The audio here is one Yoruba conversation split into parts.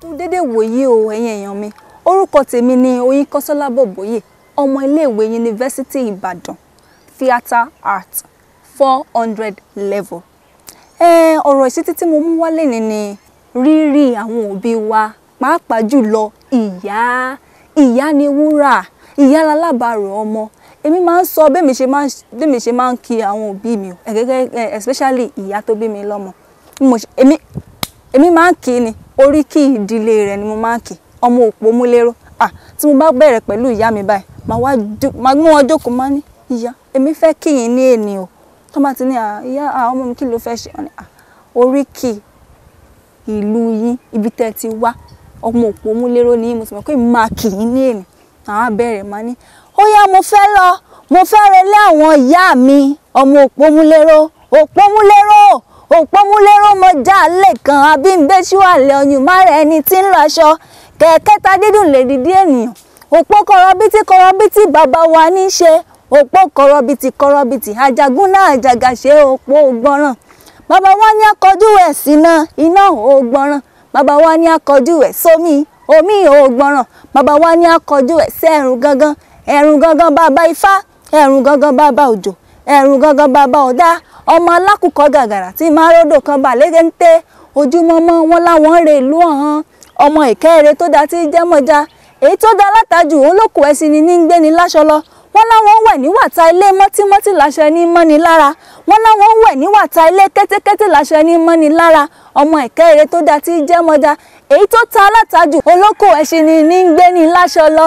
kú dédé wòyí o ẹ̀yin èèyàn mi. Orúkọ tèmi ni Oyin Bọ̀bọ́yè, ọmọ iléèwé Yunifásítì Ìbàdàn, Theatre Art 400 level. Ọ̀rọ̀ ìṣítí tí mo mú wálé ni rírí àwọn òbí wa, pàápàá jùlọ ìyá. Ìyá ni wúrà, ìyá lálábàárò ọmọ. Èmi máa ń sọ bẹ́ẹ̀ mi ṣe máa ń kí àwọn òbí mi, especially ìyá tó bí mi lọ́mọ. Èmi máa ń kí ni oríkì ìdílé rẹ̀ ni mo máa ń kí. Ọmọ òpó múléró. Tí mo bá bẹ̀rẹ̀ pẹ̀lú ìyá mi báyìí, màá mú wọn jókòó, máa ní ìyá, èmi fẹ́ kí yín ní èní o. Tó bá ti ní ìyá ọmọ mi kí ló fẹ́ ṣe? Oríkì ìlú yín, ibi tẹ́ ti wá, ọmọ òpó múléró ni mo sì mọ̀ pé máa kí yín ní èní. Màá bẹ̀rẹ̀ máa ní, ó yá mo fẹ́ relé àwọn ìyá mi, ọmọ òpó múléró, òpó múléró mo já lẹ́kan, àbí ń bẹ́ ṣúwàlẹ̀ ọyún má rẹ̀ ẹni tí ń lọ aṣọ, kẹ̀kẹ́ ta dídùn lè dìdí ènìyàn, òpó kọ̀rọ̀bítí bàbá wa ní ṣe, òpó kọ̀rọ̀bítí àjàgún náà àjàgà ṣe òpó ògbọ́ràn. Bàbá wa ní akọjú ẹ̀ síná, iná ògbọ́ràn. Bàbá wa ní akọjú ẹ̀ sómi, omi ògbọ́ràn. Bàbá wa ní akọjú ẹ̀ sẹ́rùn gangan bàbá ifá, ẹ̀rùn gangan bàbá òjò, ẹ̀rùn gangan bàbá ọ̀dá, ọmọ alákùkọ gàgàrà tí máa ródò kan bà légéńté, ojúmọmọ wọn láwọn rè ìlú ọ̀hán, ọmọ ìkẹ́rẹ́ tó dá tí jẹ́mọ́já, èyí tó dá látàjù olókùú ẹ̀sìn ni ń gbéni láṣọ lọ, wọ́n láwọn wẹ̀ níwàta ilé mọ́tímọ́tí láṣọ ẹni mọ́ni lára, wọ́n láwọn wẹ̀ níwàta ilé kétékété láṣọ ẹni mọ́ni lára, ọmọ ìkẹ́rẹ́ tó dá tí jẹ́mọ́já, èyí tó ta látàjù olókùú ẹ̀sìn ni ń gbéni láṣọ lọ.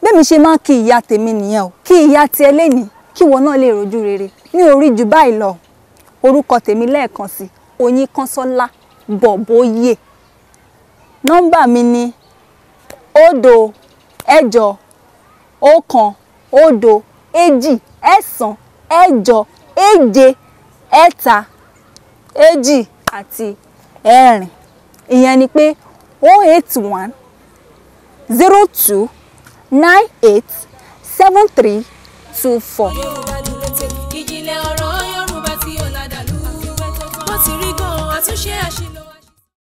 Bẹ́ẹ̀ mi ṣe máa kí ìyá tèmi nìyẹn o, kí ìyá tiẹ̀ lénìí, kí wọn náà lè rojú rere. Mi ò rí jù báyìí lọ. Orúkọ tèmi lẹ́ẹ̀kan sí, Oyin Bọ̀bọ́yè. Nọ́mbà mi ni 0 8 1 0 2 9 8 7 2 àti 4. Ìyẹn ni pé 081 02 98 73 24. Ìjìnlẹ̀ ọ̀rọ̀ Yorùbá tí ó ládàlú. Wọ́n ti rí gan-an àtúnṣe àṣìlẹ̀.